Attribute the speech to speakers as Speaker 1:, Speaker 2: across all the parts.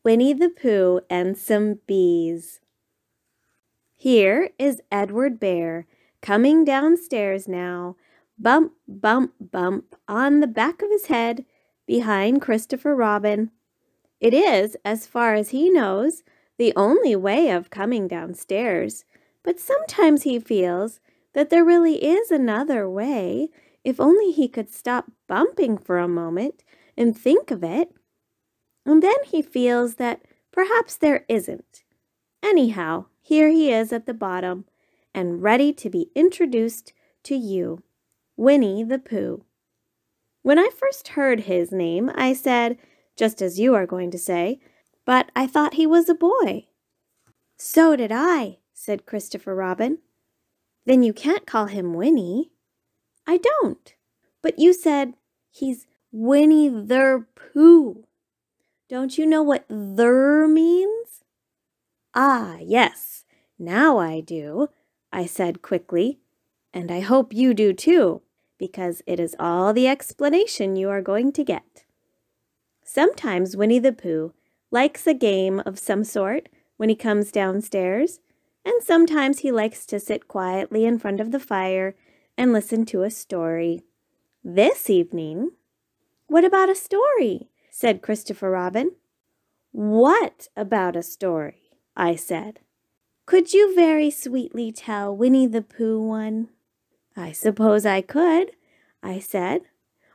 Speaker 1: Winnie-the-Pooh and Some Bees. Here is Edward Bear coming downstairs now, bump, bump, bump on the back of his head behind Christopher Robin. It is, as far as he knows, the only way of coming downstairs, but sometimes he feels that there really is another way, if only he could stop bumping for a moment and think of it. And then he feels that perhaps there isn't. Anyhow, here he is at the bottom and ready to be introduced to you, Winnie-the-Pooh. When I first heard his name, I said, just as you are going to say, but I thought he was a boy. So did I, said Christopher Robin. Then you can't call him Winnie. I don't. But you said he's Winnie-the-Pooh. Don't you know what "the" means? Ah, yes, now I do, I said quickly, and I hope you do too, because it is all the explanation you are going to get. Sometimes Winnie-the-Pooh likes a game of some sort when he comes downstairs, and sometimes he likes to sit quietly in front of the fire and listen to a story. This evening, what about a story? Said Christopher Robin. What about a story? I said. Could you very sweetly tell Winnie-the-Pooh one? I suppose I could, I said.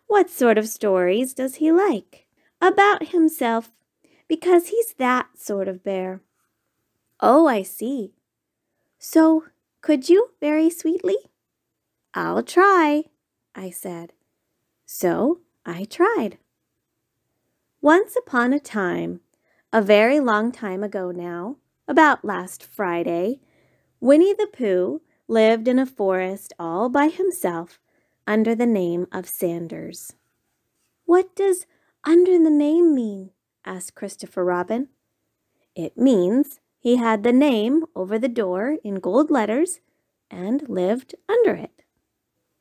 Speaker 1: What sort of stories does he like? About himself, because he's that sort of bear. Oh, I see. So, could you very sweetly? I'll try, I said. So I tried. Once upon a time, a very long time ago now, about last Friday, Winnie-the-Pooh lived in a forest all by himself under the name of Sanders. What does under the name mean? Asked Christopher Robin. It means he had the name over the door in gold letters and lived under it.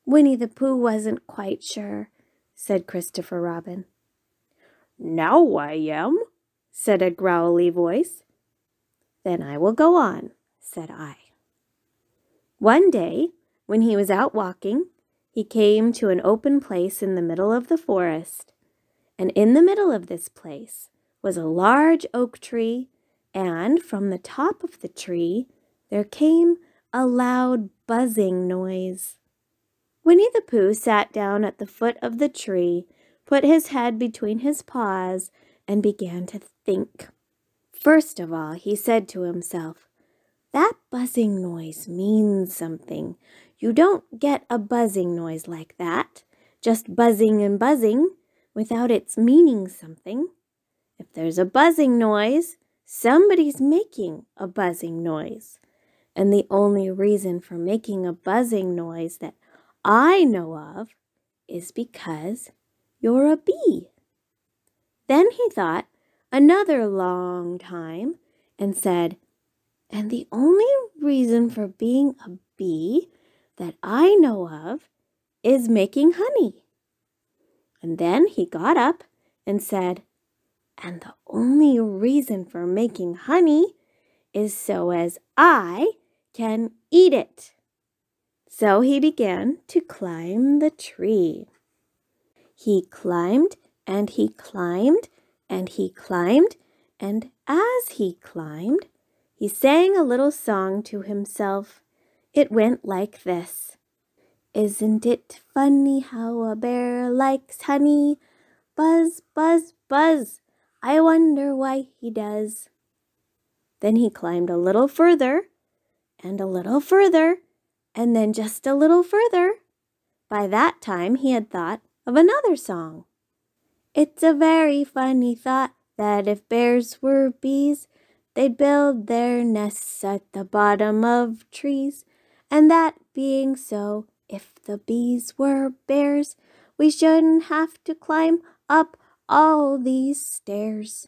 Speaker 1: Winnie-the-Pooh wasn't quite sure, said Christopher Robin. Now I am, said a growly voice. Then I will go on, said I. One day, when he was out walking, he came to an open place in the middle of the forest, and in the middle of this place was a large oak tree, and from the top of the tree there came a loud buzzing noise. Winnie-the-Pooh sat down at the foot of the tree, put his head between his paws, and began to think. First of all, he said to himself, that buzzing noise means something. You don't get a buzzing noise like that, just buzzing and buzzing, without its meaning something. If there's a buzzing noise, somebody's making a buzzing noise. And the only reason for making a buzzing noise that I know of is because you're a bee. Then he thought another long time and said, and the only reason for being a bee that I know of is making honey. And then he got up and said, and the only reason for making honey is so as I can eat it. So he began to climb the tree. He climbed and he climbed and he climbed, and as he climbed, he sang a little song to himself. It went like this. Isn't it funny how a bear likes honey? Buzz, buzz, buzz. I wonder why he does. Then he climbed a little further, and a little further, and then just a little further. By that time he had thought of another song. It's a very funny thought that if bears were bees, they'd build their nests at the bottom of trees. And that being so, if the bees were bears, we shouldn't have to climb up all these stairs.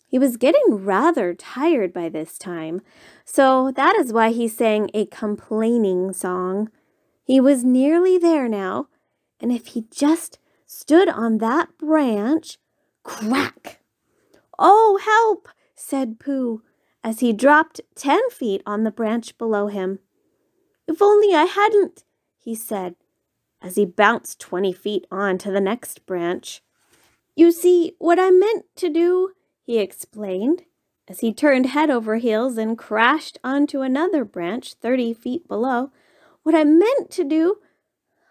Speaker 1: He was getting rather tired by this time, so that is why he sang a complaining song. He was nearly there now, and if he just stood on that branch, crack! "Oh, help!" said Pooh, as he dropped 10 feet on the branch below him. "If only I hadn't," he said, as he bounced 20 feet on to the next branch. "You see, what I meant to do," he explained, as he turned head over heels and crashed onto another branch 30 feet below. "What I meant to do,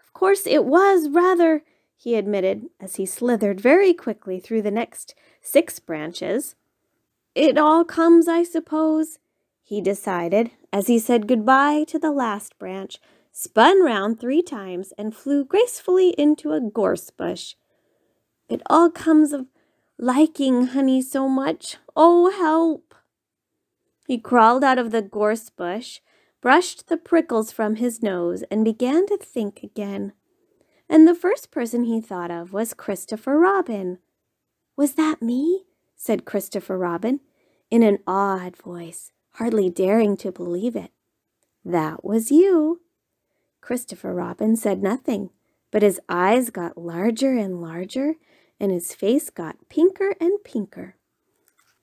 Speaker 1: of course it was rather," he admitted, as he slithered very quickly through the next 6 branches. "It all comes, I suppose," he decided, as he said goodbye to the last branch, spun round 3 times, and flew gracefully into a gorse bush. "It all comes of liking honey so much. Oh, help!" He crawled out of the gorse bush, brushed the prickles from his nose, and began to think again. And the first person he thought of was Christopher Robin. "Was that me?" said Christopher Robin, in an awed voice, hardly daring to believe it. "That was you." Christopher Robin said nothing, but his eyes got larger and larger, and his face got pinker and pinker.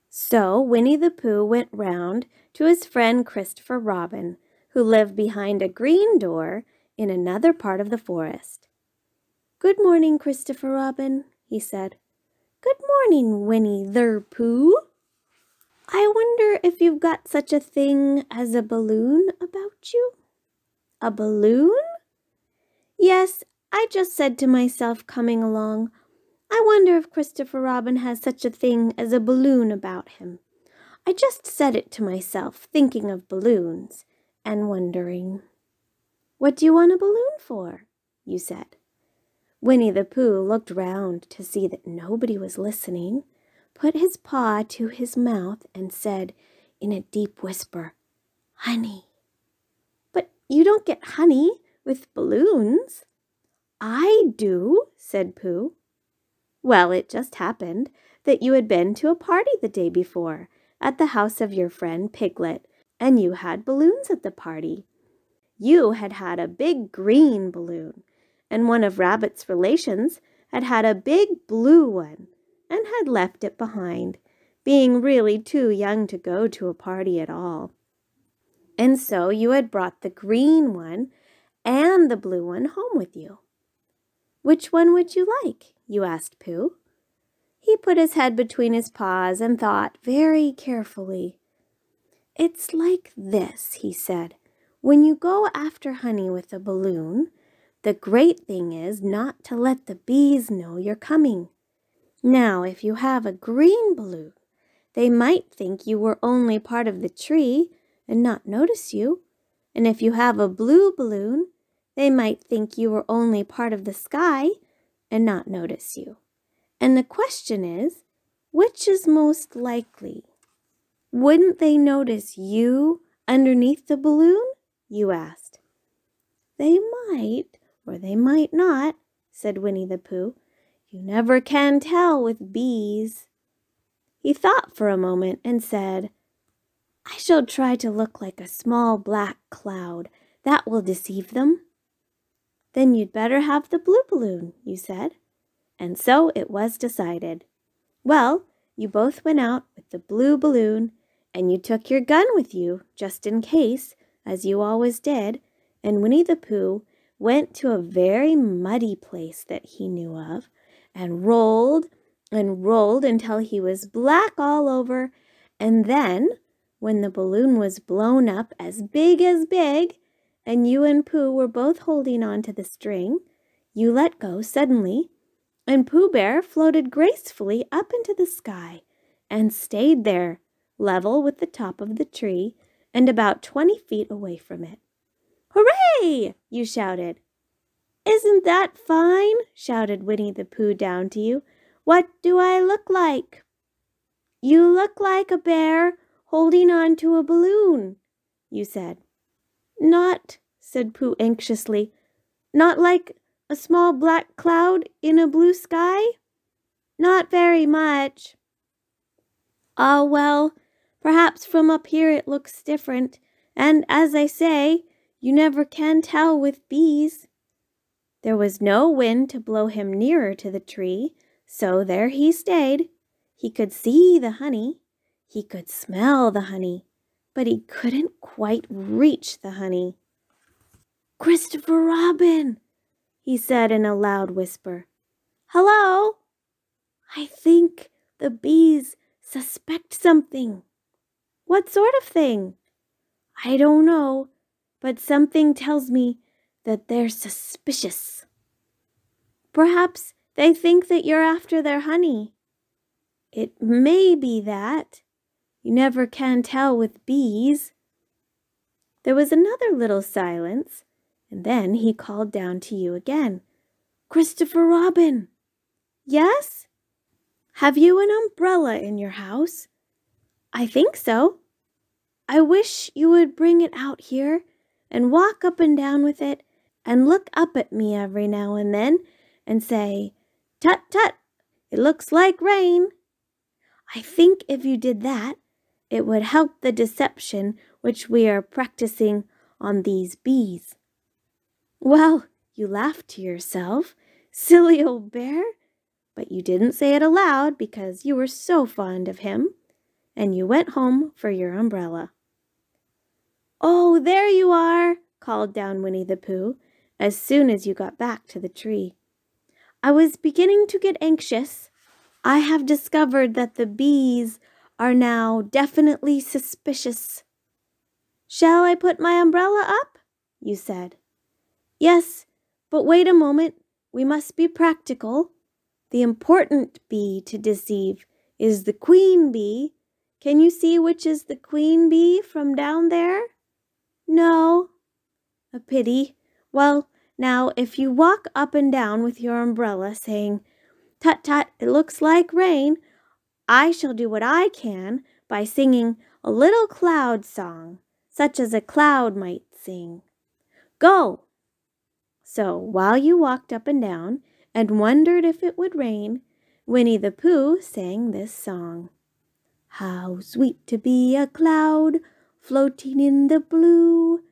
Speaker 1: So Winnie-the-Pooh went round to his friend Christopher Robin, who lived behind a green door in another part of the forest. "Good morning, Christopher Robin," he said. "Good morning, Winnie-the-Pooh. I wonder if you've got such a thing as a balloon about you?" "A balloon?" "Yes, I just said to myself coming along, I wonder if Christopher Robin has such a thing as a balloon about him. I just said it to myself, thinking of balloons and wondering." "What do you want a balloon for?" you said. Winnie-the-Pooh looked round to see that nobody was listening, put his paw to his mouth, and said in a deep whisper, "Honey." "But you don't get honey with balloons." "I do," said Pooh. "Well, it just happened that you had been to a party the day before at the house of your friend Piglet, and you had balloons at the party. You had had a big green balloon, and one of Rabbit's relations had had a big blue one and had left it behind, being really too young to go to a party at all. And so you had brought the green one and the blue one home with you." "Which one would you like?" you asked Pooh. He put his head between his paws and thought very carefully. "It's like this," he said. "When you go after honey with a balloon, the great thing is not to let the bees know you're coming. Now, if you have a green balloon, they might think you were only part of the tree and not notice you. And if you have a blue balloon, they might think you were only part of the sky and not notice you. And the question is, which is most likely? Wouldn't they notice you underneath the balloon?" you asked. "They might, or they might not," said Winnie-the-Pooh. "You never can tell with bees." He thought for a moment and said, "I shall try to look like a small black cloud. That will deceive them." "Then you'd better have the blue balloon," you said. And so it was decided. Well, you both went out with the blue balloon, and you took your gun with you, just in case, as you always did, and Winnie-the-Pooh went to a very muddy place that he knew of, and rolled until he was black all over, and then, when the balloon was blown up as big, and you and Pooh were both holding on to the string, you let go suddenly, and Pooh Bear floated gracefully up into the sky and stayed there, level with the top of the tree and about 20 feet away from it. "Hooray!" you shouted. "Isn't that fine?" shouted Winnie-the-Pooh down to you. "What do I look like?" "You look like a bear holding on to a balloon," you said. "Not," said Pooh anxiously, "not like a small black cloud in a blue sky?" "Not very much." "Ah, well, perhaps from up here it looks different, and as I say, you never can tell with bees." There was no wind to blow him nearer to the tree, so there he stayed. He could see the honey, he could smell the honey, but he couldn't quite reach the honey. "Christopher Robin," he said in a loud whisper. "Hello? I think the bees suspect something." "What sort of thing?" "I don't know, but something tells me that they're suspicious." "Perhaps they think that you're after their honey." "It may be that. You never can tell with bees." There was another little silence, and then he called down to you again. "Christopher Robin." "Yes?" "Have you an umbrella in your house?" "I think so." "I wish you would bring it out here and walk up and down with it and look up at me every now and then and say, 'Tut, tut, it looks like rain.' I think if you did that, it would help the deception which we are practicing on these bees." "Well, you laughed to yourself, silly old bear, but you didn't say it aloud because you were so fond of him, and you went home for your umbrella." "Oh, there you are," called down Winnie-the-Pooh as soon as you got back to the tree. "I was beginning to get anxious. I have discovered that the bees are now definitely suspicious." "Shall I put my umbrella up?" you said. "Yes, but wait a moment. We must be practical. The important bee to deceive is the queen bee. Can you see which is the queen bee from down there?" "No." "A pity. Well, now, if you walk up and down with your umbrella saying, 'Tut, tut, it looks like rain,' I shall do what I can by singing a little cloud song, such as a cloud might sing. Go!" So while you walked up and down and wondered if it would rain, Winnie-the-Pooh sang this song. "How sweet to be a cloud floating in the blue.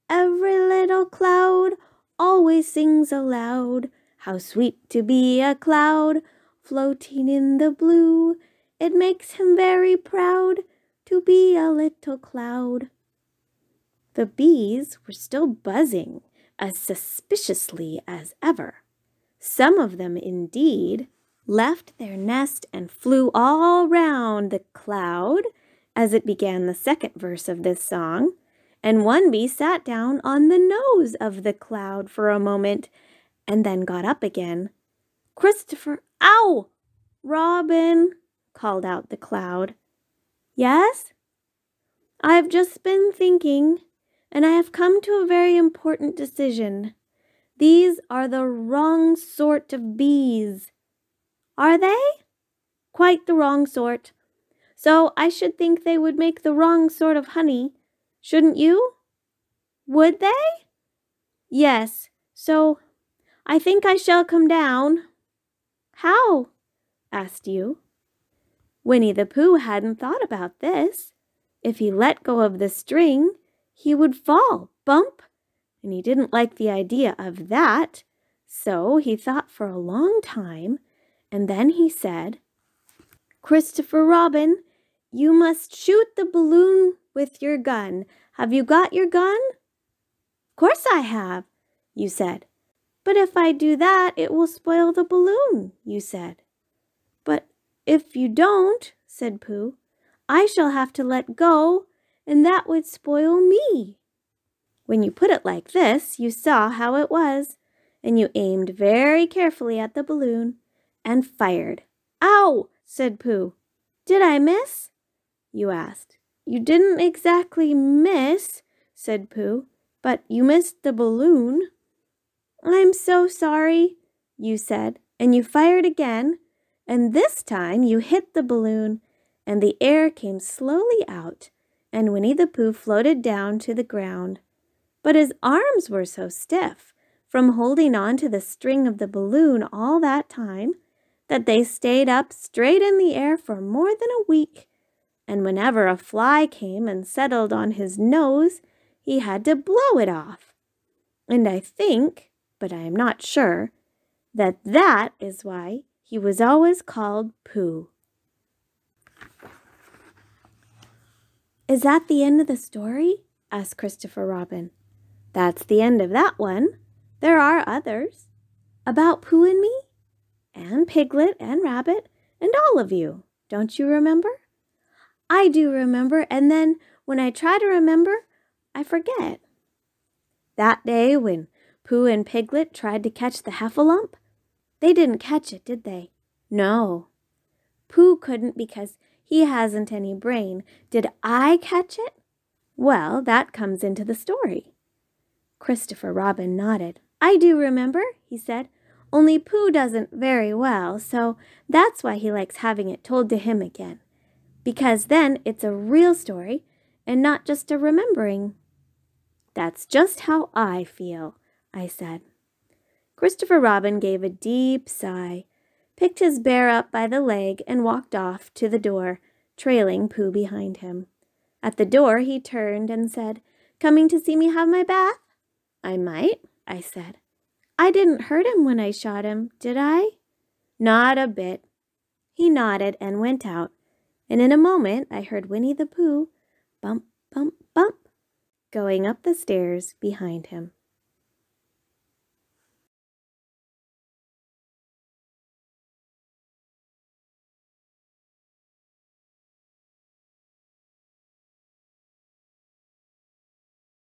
Speaker 1: Every little cloud always sings aloud. How sweet to be a cloud floating in the blue. It makes him very proud to be a little cloud." The bees were still buzzing as suspiciously as ever. Some of them, indeed, left their nest and flew all round the cloud as it began the second verse of this song, and one bee sat down on the nose of the cloud for a moment and then got up again. "Christopher, ow! Robin," called out the cloud. "Yes?" "I have just been thinking, and I have come to a very important decision. These are the wrong sort of bees." "Are they?" "Quite the wrong sort. So I should think they would make the wrong sort of honey. Shouldn't you?" "Would they?" "Yes. So I think I shall come down." "How?" asked you. Winnie-the-Pooh hadn't thought about this. If he let go of the string, he would fall, bump, and he didn't like the idea of that. So he thought for a long time, and then he said, "Christopher Robin, you must shoot the balloon with your gun. Have you got your gun?" "Of course I have," you said. "But if I do that, it will spoil the balloon," you said. "But if you don't," said Pooh, "I shall have to let go, and that would spoil me." When you put it like this, you saw how it was, and you aimed very carefully at the balloon and fired. "Ow!" said Pooh. "Did I miss?" you asked. "You didn't exactly miss," said Pooh, "but you missed the balloon." "I'm so sorry," you said, and you fired again, and this time you hit the balloon, and the air came slowly out, and Winnie-the-Pooh floated down to the ground. But his arms were so stiff from holding on to the string of the balloon all that time that they stayed up straight in the air for more than a week, and whenever a fly came and settled on his nose, he had to blow it off. And I think, but I am not sure, that is why he was always called Pooh. Is that the end of the story? Asked Christopher Robin. That's the end of that one. There are others. About Pooh and me? And Piglet and Rabbit and all of you. Don't you remember? I do remember, and then when I try to remember, I forget. That day when Pooh and Piglet tried to catch the heffalump, they didn't catch it, did they? No. Pooh couldn't because he hasn't any brain. Did I catch it? Well, that comes into the story. Christopher Robin nodded. I do remember, he said. Only Pooh doesn't very well, so that's why he likes having it told to him again. Because then it's a real story and not just a remembering. That's just how I feel, I said. Christopher Robin gave a deep sigh, picked his bear up by the leg, and walked off to the door, trailing Pooh behind him. At the door he turned and said, Coming to see me have my bath? I might, I said. I didn't hurt him when I shot him, did I? Not a bit. He nodded and went out, and in a moment I heard Winnie-the-Pooh bump, bump, bump, going up the stairs behind him.